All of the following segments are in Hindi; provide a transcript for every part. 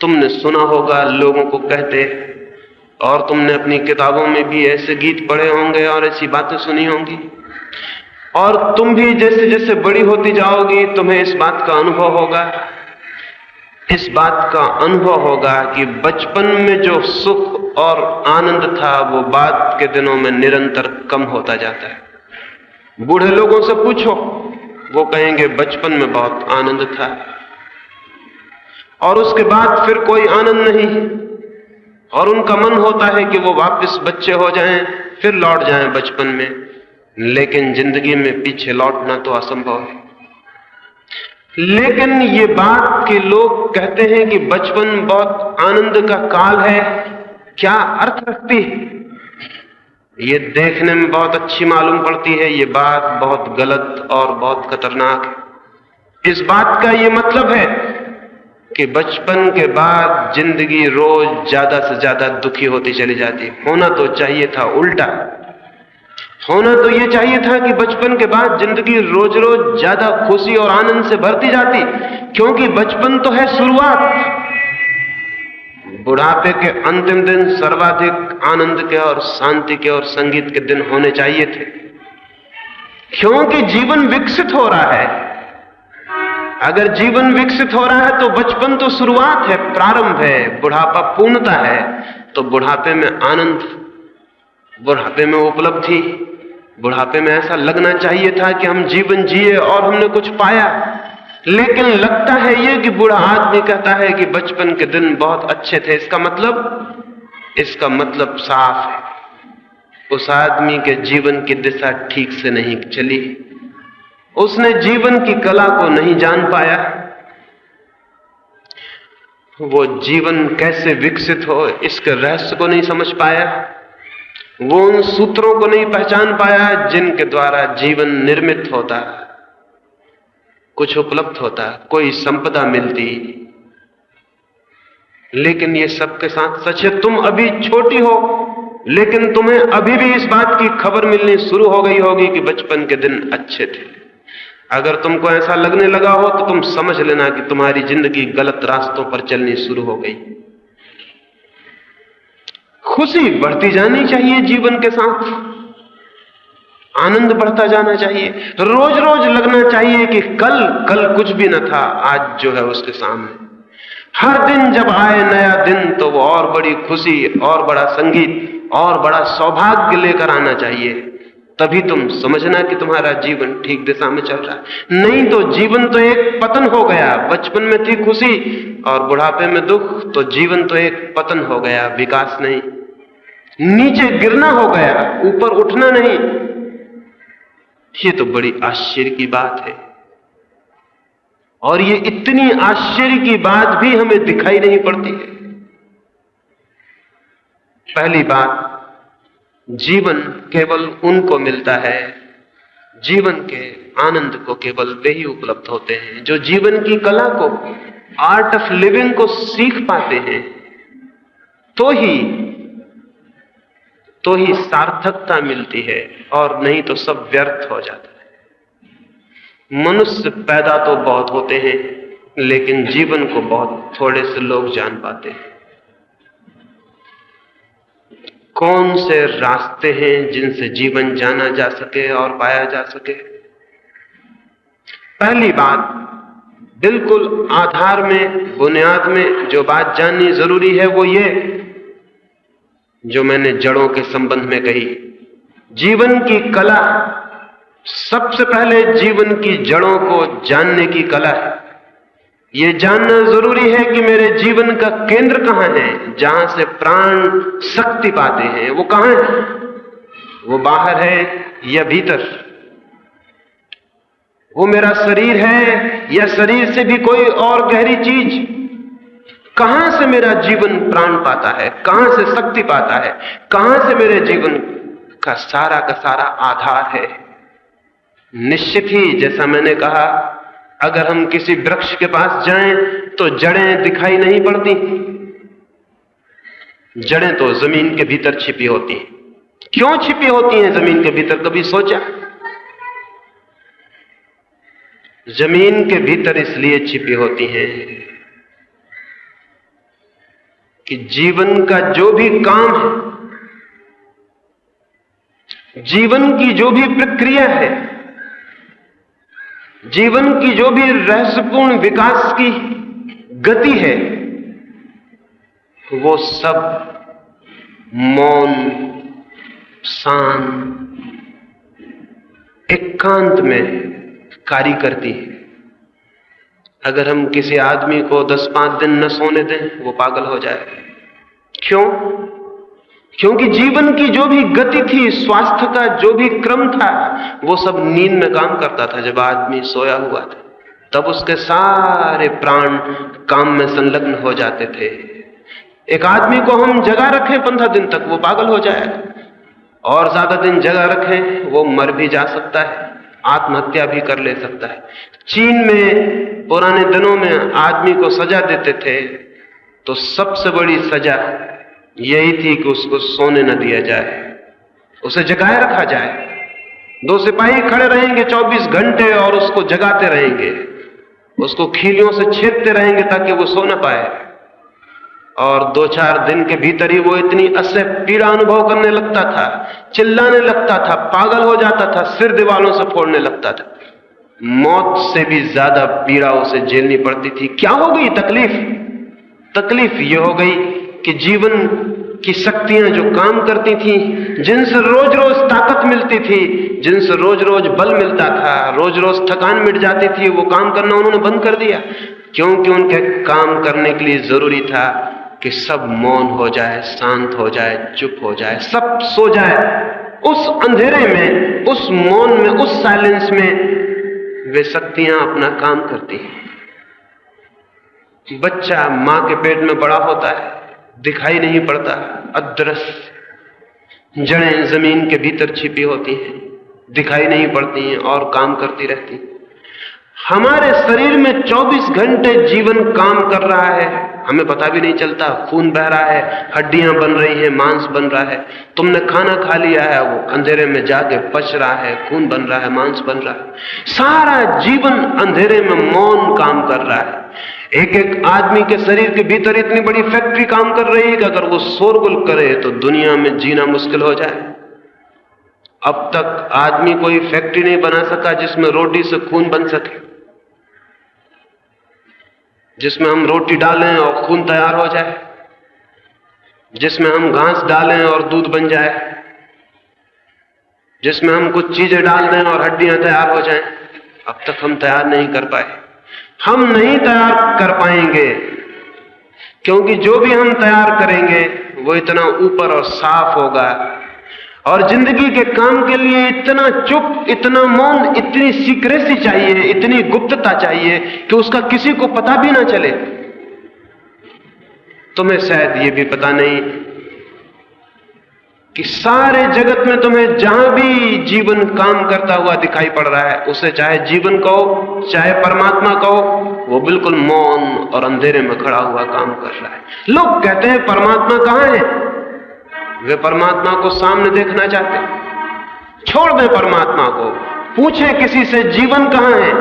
तुमने सुना होगा लोगों को कहते, और तुमने अपनी किताबों में भी ऐसे गीत पढ़े होंगे और ऐसी बातें सुनी होंगी, और तुम भी जैसे जैसे बड़ी होती जाओगी तुम्हें इस बात का अनुभव होगा, इस बात का अनुभव होगा कि बचपन में जो सुख और आनंद था वो बाद के दिनों में निरंतर कम होता जाता है। बूढ़े लोगों से पूछो, वो कहेंगे बचपन में बहुत आनंद था, और उसके बाद फिर कोई आनंद नहीं, और उनका मन होता है कि वो वापस बच्चे हो जाएं, फिर लौट जाएं बचपन में, लेकिन जिंदगी में पीछे लौटना तो असंभव है। लेकिन ये बात कि लोग कहते हैं कि बचपन बहुत आनंद का काल है, क्या अर्थ रखती है? ये देखने में बहुत अच्छी मालूम पड़ती है, ये बात बहुत गलत और बहुत खतरनाक है। इस बात का ये मतलब है कि बचपन के बाद जिंदगी रोज ज्यादा से ज्यादा दुखी होती चली जाती। होना तो चाहिए था उल्टा, होना तो यह चाहिए था कि बचपन के बाद जिंदगी रोज रोज ज्यादा खुशी और आनंद से भरती जाती, क्योंकि बचपन तो है शुरुआत। बुढ़ापे के अंतिम दिन सर्वाधिक आनंद के और शांति के और संगीत के दिन होने चाहिए थे, क्योंकि जीवन विकसित हो रहा है। अगर जीवन विकसित हो रहा है तो बचपन तो शुरुआत है, प्रारंभ है, बुढ़ापा पूर्णता है। तो बुढ़ापे में आनंद, बुढ़ापे में उपलब्धि, बुढ़ापे में ऐसा लगना चाहिए था कि हम जीवन जिए और हमने कुछ पाया। लेकिन लगता है ये कि बूढ़ा आदमी कहता है कि बचपन के दिन बहुत अच्छे थे। इसका मतलब साफ है, उस आदमी के जीवन की दिशा ठीक से नहीं चली, उसने जीवन की कला को नहीं जान पाया, वो जीवन कैसे विकसित हो इसके रहस्य को नहीं समझ पाया, वो उन सूत्रों को नहीं पहचान पाया जिनके द्वारा जीवन निर्मित होता, कुछ उपलब्ध होता, कोई संपदा मिलती। लेकिन ये सबके साथ सच है, तुम अभी छोटी हो, लेकिन तुम्हें अभी भी इस बात की खबर मिलनी शुरू हो गई होगी कि बचपन के दिन अच्छे थे। अगर तुमको ऐसा लगने लगा हो तो तुम समझ लेना कि तुम्हारी जिंदगी गलत रास्तों पर चलनी शुरू हो गई। खुशी बढ़ती जानी चाहिए, जीवन के साथ आनंद बढ़ता जाना चाहिए। रोज रोज लगना चाहिए कि कल कुछ भी न था, आज जो है उसके सामने। हर दिन जब आए नया दिन तो वो और बड़ी खुशी और बड़ा संगीत और बड़ा सौभाग्य लेकर आना चाहिए। तभी तुम समझना कि तुम्हारा जीवन ठीक दिशा में चल रहा है। नहीं तो जीवन तो एक पतन हो गया। बचपन में थी खुशी और बुढ़ापे में दुख, तो जीवन तो एक पतन हो गया, विकास नहीं, नीचे गिरना हो गया, ऊपर उठना नहीं। ये तो बड़ी आश्चर्य की बात है, और ये इतनी आश्चर्य की बात भी हमें दिखाई नहीं पड़ती है। पहली बात, जीवन केवल उनको मिलता है, जीवन के आनंद को केवल वे ही उपलब्ध होते हैं जो जीवन की कला को, आर्ट ऑफ लिविंग को सीख पाते हैं। तो ही सार्थकता मिलती है, और नहीं तो सब व्यर्थ हो जाता है। मनुष्य पैदा तो बहुत होते हैं, लेकिन जीवन को बहुत थोड़े से लोग जान पाते हैं। कौन से रास्ते हैं जिनसे जीवन जाना जा सके और पाया जा सके? पहली बात, बिल्कुल आधार में, बुनियाद में जो बात जाननी जरूरी है वो ये, जो मैंने जड़ों के संबंध में कही। जीवन की कला सबसे पहले जीवन की जड़ों को जानने की कला है। यह जानना जरूरी है कि मेरे जीवन का केंद्र कहां है, जहां से प्राण शक्ति पाते हैं, वो कहां है? वो बाहर है या भीतर? वो मेरा शरीर है या शरीर से भी कोई और गहरी चीज? कहां से मेरा जीवन प्राण पाता है, कहां से शक्ति पाता है, कहां से मेरे जीवन का सारा आधार है? निश्चित ही, जैसा मैंने कहा, अगर हम किसी वृक्ष के पास जाएं तो जड़ें दिखाई नहीं पड़ती। जड़ें तो जमीन के भीतर छिपी होती हैं। क्यों छिपी होती हैं जमीन के भीतर, कभी सोचा? जमीन के भीतर इसलिए छिपी होती हैं कि जीवन का जो भी काम है, जीवन की जो भी प्रक्रिया है, जीवन की जो भी रहस्यपूर्ण विकास की गति है, वो सब मौन, शांत, एकांत में कार्य करती है। अगर हम किसी आदमी को 10-5 दिन न सोने दें, वो पागल हो जाए। क्यों? क्योंकि जीवन की जो भी गति थी, स्वास्थ्य का जो भी क्रम था, वो सब नींद में काम करता था। जब आदमी सोया हुआ था, तब उसके सारे प्राण काम में संलग्न हो जाते थे। एक आदमी को हम जगा रखें 15 दिन तक, वो पागल हो जाएगा, और ज्यादा दिन जगा रखें, वो मर भी जा सकता है, आत्महत्या भी कर ले सकता है। चीन में पुराने दिनों में आदमी को सजा देते थे, तो सबसे बड़ी सजा यही थी कि उसको सोने न दिया जाए, उसे जगाए रखा जाए। 2 सिपाही खड़े रहेंगे 24 घंटे और उसको जगाते रहेंगे, उसको खीलियों से छेदते रहेंगे ताकि वो सो न पाए। और 2-4 दिन के भीतर ही वो इतनी असह्य पीड़ा अनुभव करने लगता था, चिल्लाने लगता था, पागल हो जाता था, सिर दीवालों से फोड़ने लगता था। मौत से भी ज्यादा पीड़ा उसे झेलनी पड़ती थी। क्या हो गई तकलीफ? तकलीफ ये हो गई कि जीवन की शक्तियां जो काम करती थी, जिनसे रोज रोज ताकत मिलती थी, जिनसे रोज रोज बल मिलता था, रोज रोज थकान मिट जाती थी, वो काम करना उन्होंने बंद कर दिया। क्योंकि उनके काम करने के लिए जरूरी था कि सब मौन हो जाए, शांत हो जाए, चुप हो जाए, सब सो जाए। उस अंधेरे में, उस मौन में, उस साइलेंस में वे शक्तियां अपना काम करती हैं। बच्चा मां के पेट में बड़ा होता है, दिखाई नहीं पड़ता, अदृश्य। जड़ें जमीन के भीतर छिपी होती हैं, दिखाई नहीं पड़ती हैं और काम करती रहती हैं। हमारे शरीर में 24 घंटे जीवन काम कर रहा है, हमें पता भी नहीं चलता। खून बह रहा है, हड्डियां बन रही हैं, मांस बन रहा है। तुमने खाना खा लिया है, वो अंधेरे में जाके पच रहा है, खून बन रहा है, मांस बन रहा है। सारा जीवन अंधेरे में मौन काम कर रहा है। एक एक आदमी के शरीर के भीतर इतनी बड़ी फैक्ट्री काम कर रही है कि अगर वो शोरगुल करे तो दुनिया में जीना मुश्किल हो जाए। अब तक आदमी कोई फैक्ट्री नहीं बना सका जिसमें रोटी से खून बन सके, जिसमें हम रोटी डालें और खून तैयार हो जाए, जिसमें हम घास डालें और दूध बन जाए, जिसमें हम कुछ चीजें डाल दें और हड्डियां तैयार हो जाएं। अब तक हम तैयार नहीं कर पाए। हम नहीं तैयार कर पाएंगे, क्योंकि जो भी हम तैयार करेंगे वो इतना ऊपर और साफ होगा, और जिंदगी के काम के लिए इतना चुप, इतना मौन, इतनी सीक्रेसी चाहिए, इतनी गुप्तता चाहिए कि उसका किसी को पता भी ना चले। तुम्हें शायद ये भी पता नहीं कि सारे जगत में तुम्हें जहां भी जीवन काम करता हुआ दिखाई पड़ रहा है, उसे चाहे जीवन कहो, चाहे परमात्मा कहो, वो बिल्कुल मौन और अंधेरे में खड़ा हुआ काम कर रहा है। लोग कहते हैं परमात्मा कहां है? वे परमात्मा को सामने देखना चाहते हैं। छोड़ दें परमात्मा को, पूछे किसी से जीवन कहां है,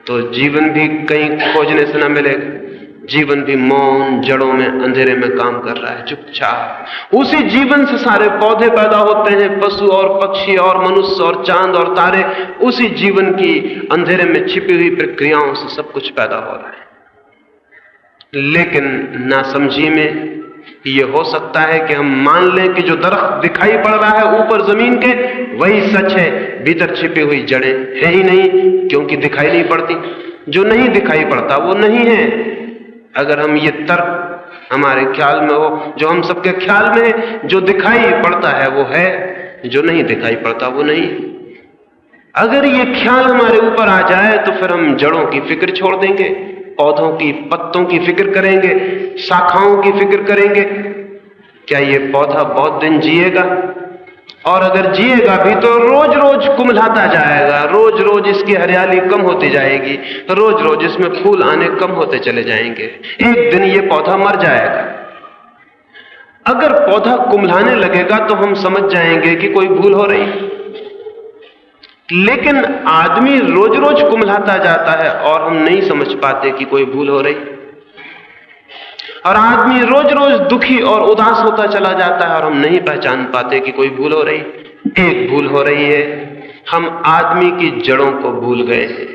तो जीवन भी कहीं खोजने से न मिलेगा। जीवन भी मौन, जड़ों में, अंधेरे में काम कर रहा है, चुपचाप। उसी जीवन से सारे पौधे पैदा होते हैं, पशु और पक्षी और मनुष्य और चांद और तारे। उसी जीवन की अंधेरे में छिपी हुई प्रक्रियाओं से सब कुछ पैदा हो रहा है। लेकिन नासमझी में ये हो सकता है कि हम मान लें कि जो दरख्त दिखाई पड़ रहा है ऊपर जमीन के, वही सच है, भीतर छिपी हुई जड़ें है ही नहीं, क्योंकि दिखाई नहीं पड़ती। जो नहीं दिखाई पड़ता वो नहीं है। अगर हम ये तर्क हमारे ख्याल में हो, जो हम सबके ख्याल में है, जो दिखाई पड़ता है वो है, जो नहीं दिखाई पड़ता वो नहीं। अगर ये ख्याल हमारे ऊपर आ जाए तो फिर हम जड़ों की फिक्र छोड़ देंगे, पौधों की, पत्तों की फिक्र करेंगे, शाखाओं की फिक्र करेंगे। क्या ये पौधा बहुत दिन जिएगा? और अगर जिएगा भी तो रोज रोज कुम्हलाता जाएगा, रोज रोज इसकी हरियाली कम होती जाएगी, रोज रोज इसमें फूल आने कम होते चले जाएंगे। एक दिन ये पौधा मर जाएगा। अगर पौधा कुम्हलाने लगेगा तो हम समझ जाएंगे कि कोई भूल हो रही। लेकिन आदमी रोज रोज कुम्हलाता जाता है और हम नहीं समझ पाते कि कोई भूल हो रही। और आदमी रोज रोज दुखी और उदास होता चला जाता है और हम नहीं पहचान पाते कि कोई भूल हो रही। एक भूल हो रही है, हम आदमी की जड़ों को भूल गए हैं।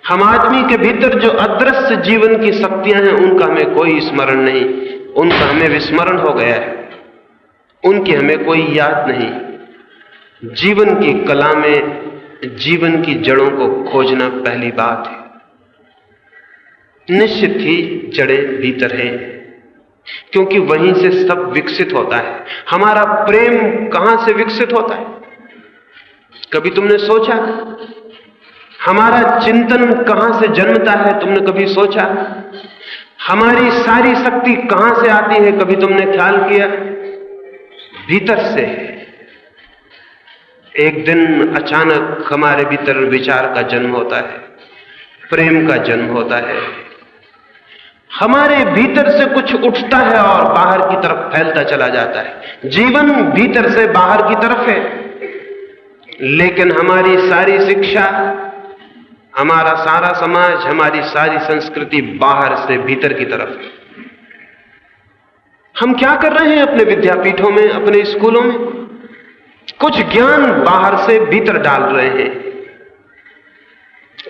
हम आदमी के भीतर जो अदृश्य जीवन की शक्तियां हैं उनका हमें कोई स्मरण नहीं, उनका हमें विस्मरण हो गया है, उनकी हमें कोई याद नहीं। जीवन की कला में जीवन की जड़ों को खोजना पहली बात है। निश्चित ही जड़ें भीतर हैं, क्योंकि वहीं से सब विकसित होता है। हमारा प्रेम कहां से विकसित होता है? कभी तुमने सोचा? हमारा चिंतन कहां से जन्मता है? तुमने कभी सोचा? हमारी सारी शक्ति कहां से आती है? कभी तुमने ख्याल किया? भीतर से। एक दिन अचानक हमारे भीतर विचार का जन्म होता है, प्रेम का जन्म होता है। हमारे भीतर से कुछ उठता है और बाहर की तरफ फैलता चला जाता है। जीवन भीतर से बाहर की तरफ है, लेकिन हमारी सारी शिक्षा, हमारा सारा समाज, हमारी सारी संस्कृति बाहर से भीतर की तरफ है। हम क्या कर रहे हैं अपने विद्यापीठों में, अपने स्कूलों में? कुछ ज्ञान बाहर से भीतर डाल रहे हैं,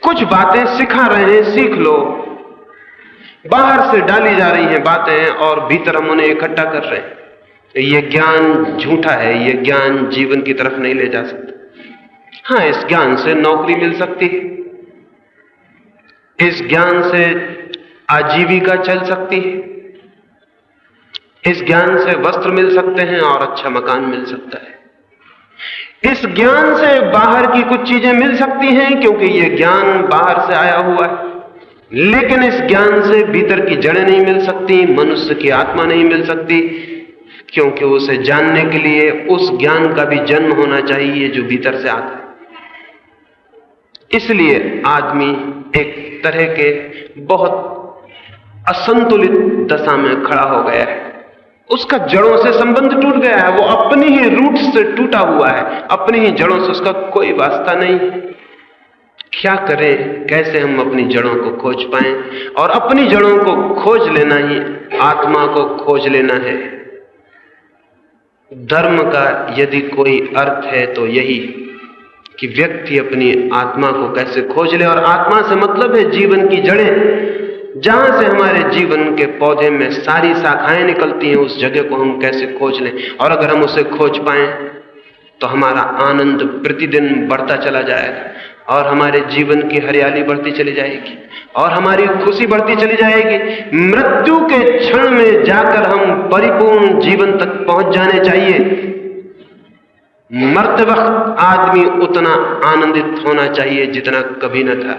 कुछ बातें सिखा रहे हैं, सीख लो। बाहर से डाली जा रही हैं बातें और भीतर हम उन्हें इकट्ठा कर रहे हैं। ये ज्ञान झूठा है, ये ज्ञान जीवन की तरफ नहीं ले जा सकता। हां, इस ज्ञान से नौकरी मिल सकती है, इस ज्ञान से आजीविका चल सकती है, इस ज्ञान से वस्त्र मिल सकते हैं और अच्छा मकान मिल सकता है। इस ज्ञान से बाहर की कुछ चीजें मिल सकती हैं, क्योंकि यह ज्ञान बाहर से आया हुआ है, लेकिन इस ज्ञान से भीतर की जड़ें नहीं मिल सकती, मनुष्य की आत्मा नहीं मिल सकती, क्योंकि उसे जानने के लिए उस ज्ञान का भी जन्म होना चाहिए जो भीतर से आता है। इसलिए आदमी एक तरह के बहुत असंतुलित दशा में खड़ा हो गया है। उसका जड़ों से संबंध टूट गया है, वो अपनी ही रूट से टूटा हुआ है, अपनी ही जड़ों से उसका कोई वास्ता नहीं। क्या करें? कैसे हम अपनी जड़ों को खोज पाएं? और अपनी जड़ों को खोज लेना ही आत्मा को खोज लेना है। धर्म का यदि कोई अर्थ है तो यही कि व्यक्ति अपनी आत्मा को कैसे खोज ले। और आत्मा से मतलब है जीवन की जड़ें, जहां से हमारे जीवन के पौधे में सारी शाखाएं निकलती हैं, उस जगह को हम कैसे खोज लें। और अगर हम उसे खोज पाएं तो हमारा आनंद प्रतिदिन बढ़ता चला जाएगा और हमारे जीवन की हरियाली बढ़ती चली जाएगी और हमारी खुशी बढ़ती चली जाएगी। मृत्यु के क्षण में जाकर हम परिपूर्ण जीवन तक पहुंच जाने चाहिए। मरते वक्त आदमी उतना आनंदित होना चाहिए जितना कभी न था।